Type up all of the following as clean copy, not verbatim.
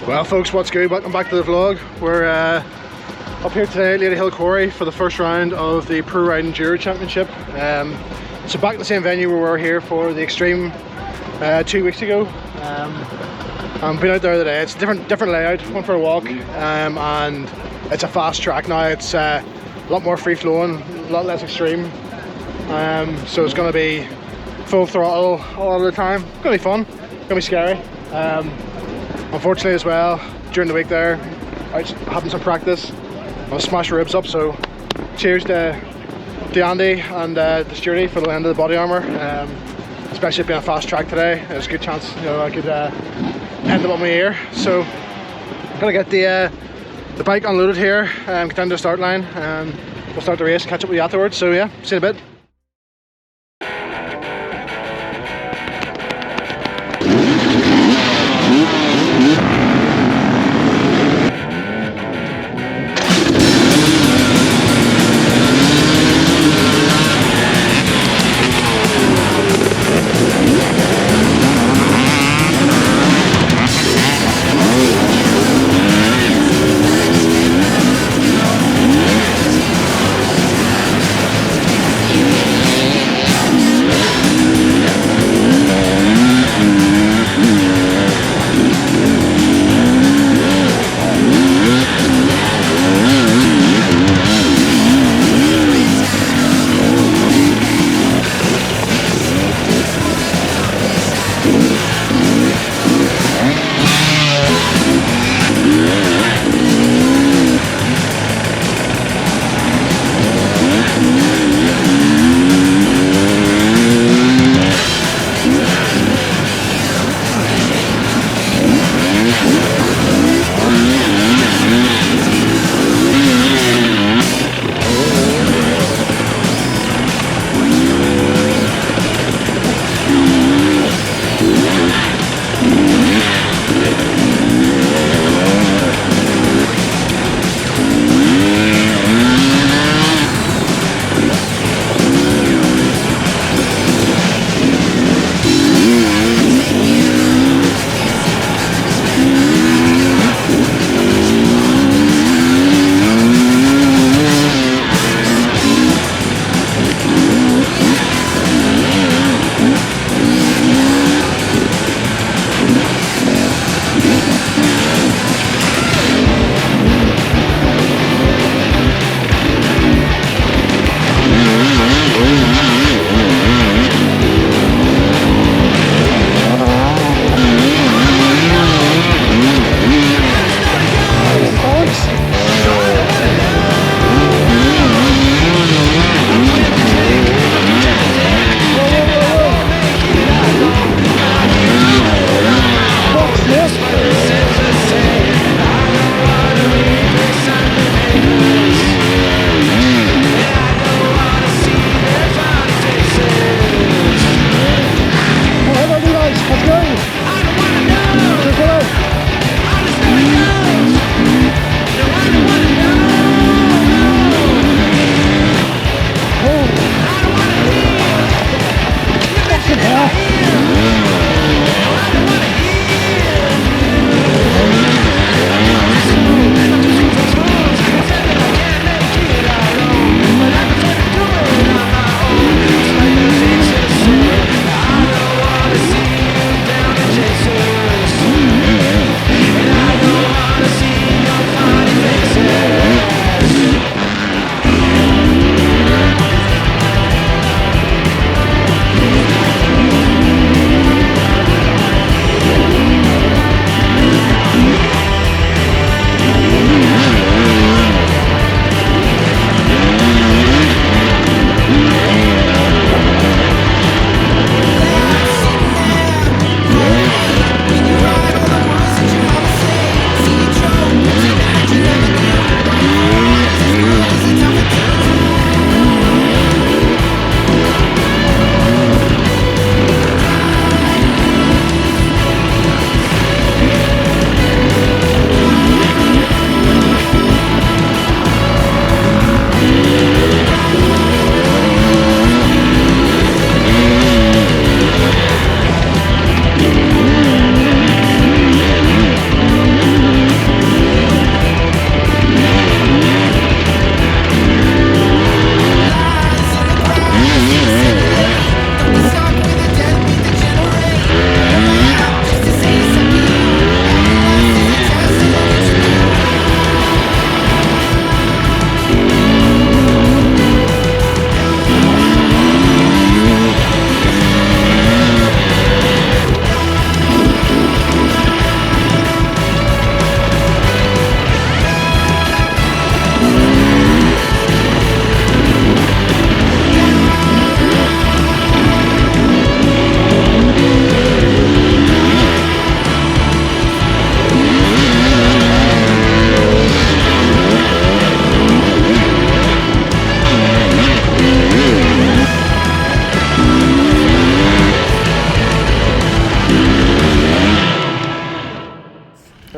Well folks, what's good? Welcome back to the vlog. We're up here today at Ladyhill Quarry for the first round of the Proride Enduro Championship. So back at the same venue where we were here for the Extreme 2 weeks ago. I've been out there today. It's a different layout, went for a walk, and it's a fast track now. It's a lot more free flowing, a lot less extreme. So it's going to be full throttle all the time. It's going to be fun, it's going to be scary. Unfortunately as well, during the week there, I was having some practice. I was smashed ribs up, so cheers to Dani and the Stee for the end of the body armour. Especially being a fast track today, there's a good chance, you know, I could end up on my ear. So I'm gonna get the bike unloaded here and get down to the start line, and we'll start the race, catch up with you afterwards. So yeah, see you in a bit.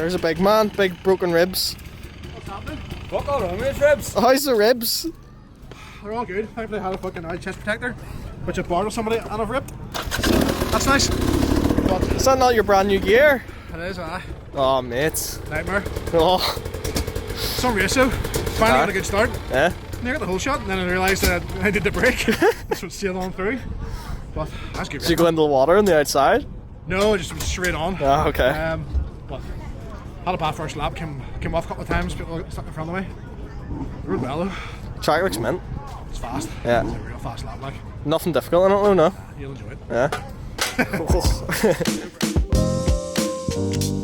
There's a big man, big broken ribs. What's happening? Fuck all wrong with his ribs. How's the ribs? They're all good. Thankfully I had a fucking chest protector, which I borrowed somebody and I've ripped. That's nice. But Is that not your brand new gear? it is, Oh, mate. nightmare. Oh, Some race though. Finally got a good start. yeah. And I got the whole shot, and then I realised that I did the brake. That's what sailed on through. But that's good. Did you go into the water on the outside? No, just went straight on. Oh, okay. But had a bad first lap, came off a couple of times, people stuck in front of me. Rode well though. Track looks mint. It's fast. Yeah. It's a real fast lap, like. Nothing difficult, I don't know, no. You'll enjoy it. Yeah.